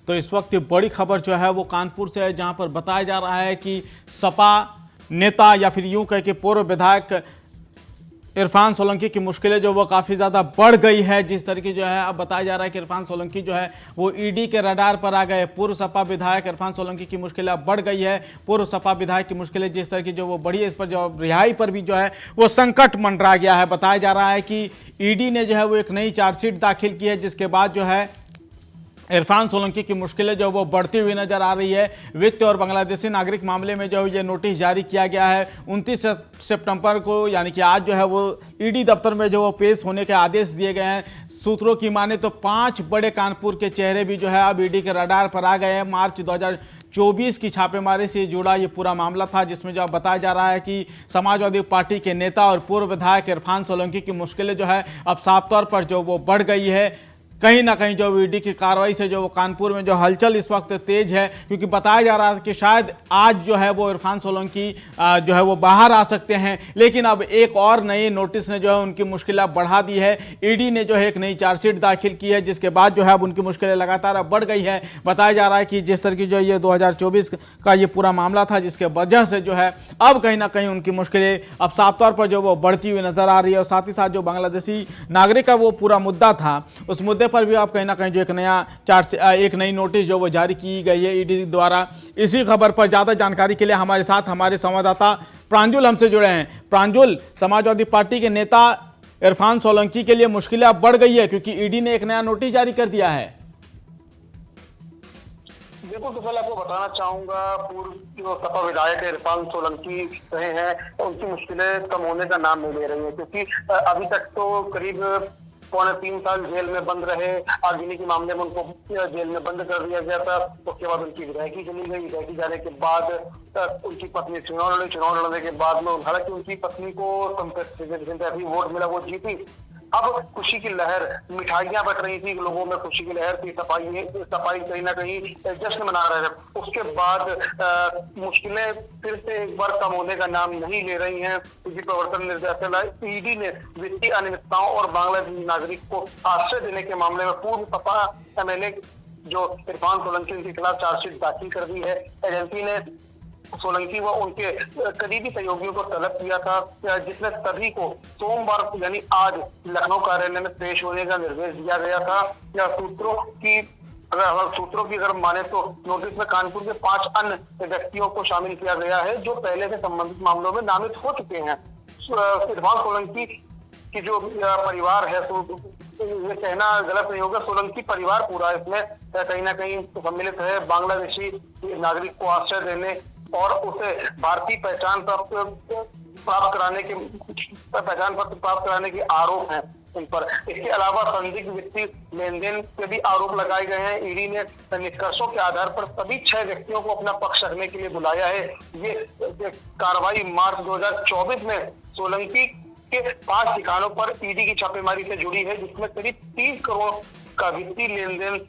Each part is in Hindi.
तो इस वक्त बड़ी खबर जो है वो कानपुर से है, जहां पर बताया जा रहा है कि सपा नेता या फिर यूं कह के पूर्व विधायक इरफान सोलंकी की मुश्किलें जो वो काफ़ी ज़्यादा बढ़ गई है। जिस तरीके जो है अब बताया जा रहा है कि इरफान सोलंकी जो है वो ईडी के रडार पर आ गए। पूर्व सपा विधायक इरफान सोलंकी की मुश्किलें अब बढ़ गई है। पूर्व सपा विधायक की मुश्किलें जिस तरह की जो वो बढ़ी है, इस पर जो रिहाई पर भी जो है वो संकट मंडरा गया है। बताया जा रहा है कि ईडी ने जो है वो एक नई चार्जशीट दाखिल की है, जिसके बाद जो है इरफान सोलंकी की मुश्किलें जो वो बढ़ती हुई नजर आ रही है। वित्त और बांग्लादेशी नागरिक मामले में जो ये नोटिस जारी किया गया है 29 सितंबर को, यानी कि आज जो है वो ईडी दफ्तर में जो वो पेश होने के आदेश दिए गए हैं। सूत्रों की माने तो 5 बड़े कानपुर के चेहरे भी जो है अब ईडी के रडार पर आ गए हैं। मार्च 2024 की छापेमारी से जुड़ा ये पूरा मामला था, जिसमें जो बताया जा रहा है कि समाजवादी पार्टी के नेता और पूर्व विधायक इरफान सोलंकी की मुश्किलें जो है अब साफ तौर पर जो वो बढ़ गई है। कहीं ना कहीं जो ईडी की कार्रवाई से जो कानपुर में जो हलचल इस वक्त तेज है, क्योंकि बताया जा रहा था कि शायद आज जो है वो इरफान सोलंकी जो है वो बाहर आ सकते हैं, लेकिन अब एक और नई नोटिस ने जो है उनकी मुश्किलें बढ़ा दी है। ईडी ने जो है एक नई चार्जशीट दाखिल की है, जिसके बाद जो है अब उनकी मुश्किलें लगातार अब बढ़ गई है। बताया जा रहा है कि जिस तरह की जो ये 2024 का ये पूरा मामला था, जिसके वजह से जो है अब कहीं ना कहीं उनकी मुश्किलें अब साफ तौर पर जो वो बढ़ती हुई नजर आ रही है। और साथ ही साथ जो बांग्लादेशी नागरिक का वो पूरा मुद्दा था, उस मुद्दे पर भी आप कहीं ना कहीं जो एक नई नोटिस जो वो जारी की गई है ईडी द्वारा। इसी खबर पर ज्यादा जानकारी के लिए हमारे साथ हमारे संवाददाता प्रांजुल हमसे जुड़े हैं। प्रांजुल, समाजवादी पार्टी के नेता इरफान सोलंकी के लिए मुश्किलें अब बढ़ गई है क्योंकि ईडी ने एक नया नोटिस जारी कर दिया है। देखो, तो पहले आपको बताना चाहूंगा, पूर्व जो सपा विधायक इरफान सोलंकी रहे हैं, उनकी मुश्किलें कम होने का नाम नहीं ले रही है, क्योंकि अभी तक तो करीब 3.25 साल जेल में बंद रहे। आगजनी के मामले में उनको जेल में बंद कर दिया गया था। उसके बाद उनकी विधायकी चली गई। विधायकी जाने के बाद उनकी पत्नी चुनाव लड़ने के बाद में हालांकि उनकी पत्नी को सिंपैथी वोट मिला, वो जीती। अब खुशी की लहर, मिठाइयां बट रही थी, लोगों में खुशी की लहर थी, सफाई कहीं ना कहीं जश्न मना रहे थे। उसके बाद मुश्किलें फिर से एक बार कम होने का नाम नहीं ले रही हैं, क्योंकि प्रवर्तन निदेशालय ईडी ने वित्तीय अनियमितताओं और बांग्लादेशी नागरिक को आश्रय देने के मामले में पूर्व सपा एमएलए जो इरफान सोलंकी के खिलाफ चार्जशीट दाखिल कर दी है। एजेंसी ने सोलंकी व उनके करीबी सहयोगियों को तलब किया था, जिसमें सभी को सोमवार यानी आज लखनऊ कार्यालय में पेश होने का निर्देश दिया गया था। सूत्रों की अगर माने तो नोटिस में कानपुर के 5 अन्य व्यक्तियों को शामिल किया गया है, जो पहले से संबंधित मामलों में नामित हो चुके हैं। इरफान सोलंकी की जो परिवार है, तो ये कहना गलत नहीं होगा, सोलंकी परिवार पूरा इसमें कहीं ना कहीं सम्मिलित है। बांग्लादेशी नागरिक को आश्रय देने और उसे भारतीय पहचान पत्र प्राप्त कराने के आरोप हैं इन पर। इसके अलावा संदिग्ध वित्तीय लेन देन के भी आरोप लगाए गए हैं। ईडी ने निष्कर्षों के आधार पर सभी 6 व्यक्तियों को अपना पक्ष रखने के लिए बुलाया है। ये कार्रवाई मार्च 2024 में सोलंकी के 5 ठिकानों पर ईडी की छापेमारी से जुड़ी है, जिसमें करीब 30 करोड़ का वित्तीय लेन देन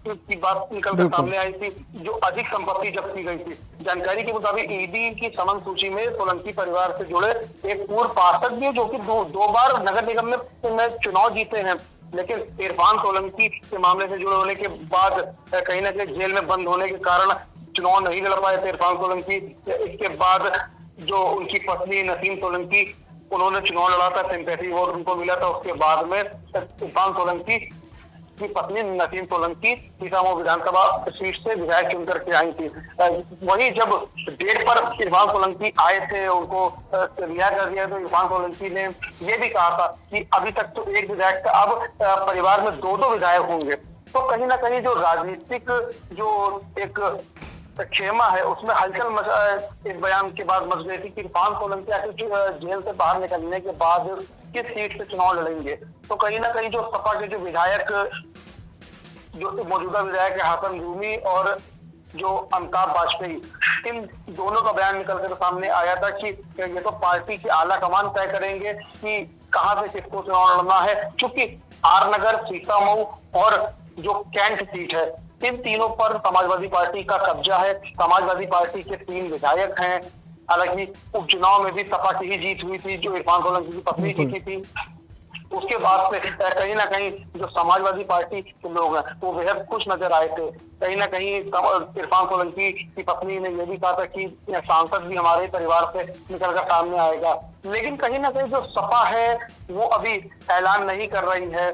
की बात निकल कर सामने आई थी, जो अधिक संपत्ति जब्त की गई थी। जानकारी के मुताबिक ईडी की समन सूची में सोलंकी परिवार से जुड़े एक पूर्व पार्षद भी, जो कि दो बार नगर निगम में चुनाव जीते हैं, लेकिन इरफान सोलंकी के मामले से जुड़े होने के बाद कहीं ना कहीं जेल में बंद होने के कारण चुनाव नहीं लड़ पाए थे इरफान सोलंकी। इसके बाद जो उनकी पत्नी नसीम सोलंकी, उन्होंने चुनाव लड़ा था, सिंपैथी वोट उनको मिला था। उसके बाद में इरफान सोलंकी की पत्नी नसीम सोलंकी सीतामऊ विधानसभा सीट से विधायक चुनकर के आई थी। वही जब डेट पर इरफान सोलंकी आए थे, उनको रिहा कर दिया, तो इरफान सोलंकी ने यह भी कहा था कि अभी तक तो एक विधायक था, अब परिवार में 2 विधायक होंगे। तो कहीं ना कहीं जो राजनीतिक जो एक क्षेमा है, उसमें हलचल इस बयान के बाद मच गई थी कि इरफान सोलंकी आखिर जेल से बाहर निकलने के बाद किस सीट से चुनाव लड़ेंगे। तो कहीं ना कहीं जो सपा के जो विधायक, जो मौजूदा विधायक है हासन रूमी और जो अमिताभ वाजपेयी, इन दोनों का बयान निकल कर सामने आया था कि ये तो पार्टी की आला कमान तय करेंगे कि कहां से किसको चुनाव लड़ना है, क्योंकि आर नगर, सीतामऊ और जो कैंट सीट है, इन तीनों पर समाजवादी पार्टी का कब्जा है। समाजवादी पार्टी के 3 विधायक हैं। हालांकि उपचुनाव में भी सपा की ही जीत हुई थी, जो इरफान सोलंकी की पत्नी जीती थी। उसके बाद से कहीं ना कहीं जो समाजवादी पार्टी के लोग हैं वो बेहद खुश नजर आए थे। कहीं ना कहीं इरफान सोलंकी की पत्नी ने यह भी कहा था कि सांसद भी हमारे परिवार से निकलकर सामने आएगा। लेकिन कहीं ना कहीं जो सपा है वो अभी ऐलान नहीं कर रही है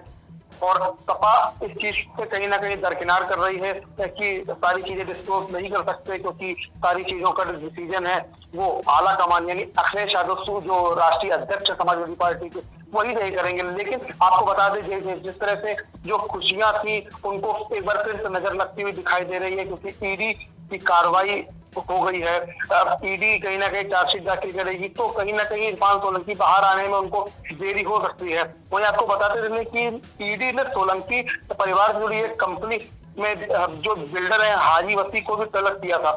और सपा इस चीज पे कहीं ना कहीं दरकिनार कर रही है कि सारी चीजें डिस्क्लोज नहीं कर सकते, क्योंकि सारी चीजों का डिसीजन है वो आला कमान यानी अखिलेश यादव जो राष्ट्रीय अध्यक्ष है समाजवादी पार्टी के, वही तय करेंगे। लेकिन आपको बता दें जिस तरह से जो खुशियां थी उनको एक बार फिर से नजर लगती हुई दिखाई दे रही है, क्योंकि ईडी की कार्रवाई हो गई है। अब ईडी कहीं ना कहीं चार्जशीट दाखिल करेगी तो कहीं ना कहीं इरफान सोलंकी बाहर आने में उनको देरी हो सकती है। वही आपको बताते चलें कि ईडी ने सोलंकी परिवार से जुड़ी एक कंपनी में जो बिल्डर है हाजी वसी को भी तलब किया था,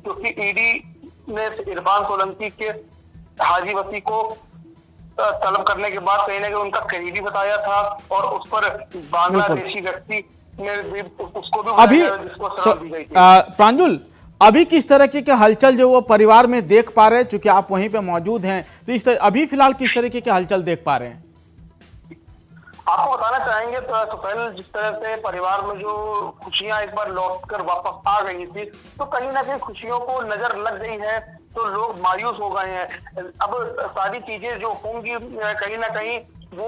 क्योंकि ईडी ने इरफान सोलंकी के हाजी वसी को तलब करने के बाद कहीं ना कहीं उनका करीबी बताया था और उस पर बांग्लादेशी व्यक्ति ने भी उसको भी अभी जिसको सलाह दी गई थी। प्रांजुल, अभी किस तरह की हलचल जो वो परिवार में देख पा रहे हैं, चूंकि आप वहीं पे मौजूद हैं, तो इस अभी फिलहाल किस तरीके की हलचल देख पा रहे हैं? आपको बताना चाहेंगे तो पहले जिस तरह से परिवार में जो खुशियां एक बार लौट कर वापस आ गई थी, तो कहीं ना कहीं खुशियों को नजर लग गई है तो लोग मायूस हो गए हैं। अब सारी चीजें जो होंगी कहीं ना कहीं वो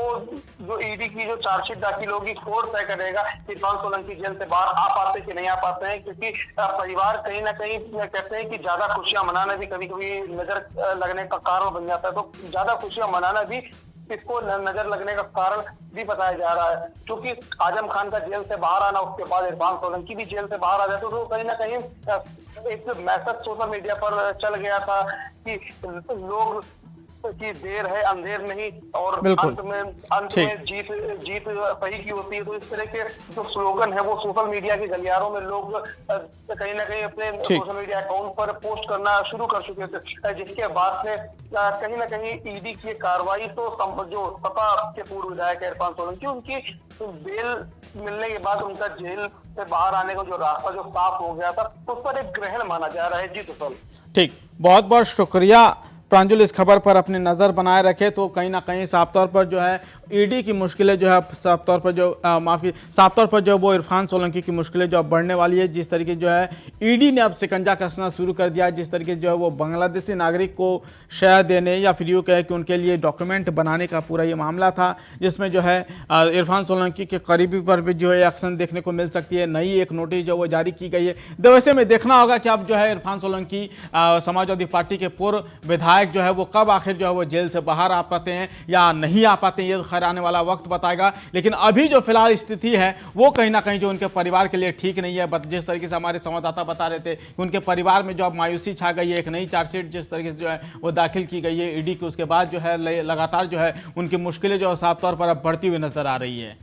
जो ईडी की जो चार्जशीट दाखिल होगी कोर्ट तय करेगा कि इरफान सोलंकी जेल से बाहर आ पाते कि नहीं आ पाते हैं, क्योंकि परिवार कहीं ना कहीं कहते हैं कि ज्यादा खुशियां मनाना भी कभी कभी नजर लगने का कारण बन जाता है। तो ज्यादा खुशियां मनाना भी इसको नजर लगने का कारण भी बताया जा रहा है, क्योंकि आजम खान का जेल से बाहर आना, उसके बाद इरफान सोलंकी भी जेल से बाहर आ जाते तो कहीं ना कहीं एक मैसेज सोशल मीडिया पर चल गया था कि लोग की देर है अंधेर नहीं और अंत में जीत सही की होती है। तो इस तरह के जो स्लोगन है वो सोशल मीडिया के गलियारों में लोग कहीं ना कहीं अपने सोशल मीडिया अकाउंट पर पोस्ट करना शुरू कर चुके थे, जिसके बाद से कहीं ना कहीं ईडी की कार्रवाई तो जो सपा के पूर्व विधायक इरफान सोलंकी उनकी बेल मिलने के बाद उनका जेल से बाहर आने का जो रास्ता जो साफ हो गया था उस पर एक ग्रहण माना जा रहा है। जी तुफल, ठीक, बहुत बहुत शुक्रिया प्रांजुल, इस खबर पर अपनी नज़र बनाए रखे। तो कहीं ना कहीं साफ तौर पर जो है ईडी की मुश्किलें जो है साफ तौर पर जो साफ तौर पर जो वो इरफान सोलंकी की मुश्किलें जो अब बढ़ने वाली है। जिस तरीके जो है ईडी ने अब शिकंजा कसना शुरू कर दिया है, जिस तरीके जो है वो बांग्लादेशी नागरिक को शय देने या फिर यूँ कहे कि उनके लिए डॉक्यूमेंट बनाने का पूरा ये मामला था, जिसमें जो है इरफान सोलंकी के करीबी पर भी जो है एक्शन देखने को मिल सकती है। नई एक नोटिस जो वो जारी की गई है। तो वैसे में देखना होगा कि अब जो है इरफान सोलंकी समाजवादी पार्टी के पूर्व विधायक जो है वो कब आखिर जो है वो जेल से बाहर आ पाते हैं या नहीं आ पाते हैं, ये खैर आने वाला वक्त बताएगा। लेकिन अभी जो फिलहाल स्थिति है वो कहीं ना कहीं जो उनके परिवार के लिए ठीक नहीं है। जिस तरीके से हमारे संवाददाता बता रहे थे कि उनके परिवार में जो अब मायूसी छा गई है, एक नई चार्जशीट जिस तरीके से जो है वो दाखिल की गई है ईडी की, उसके बाद जो है लगातार जो है उनकी मुश्किलें जो साफ तौर पर अब बढ़ती हुई नजर आ रही है।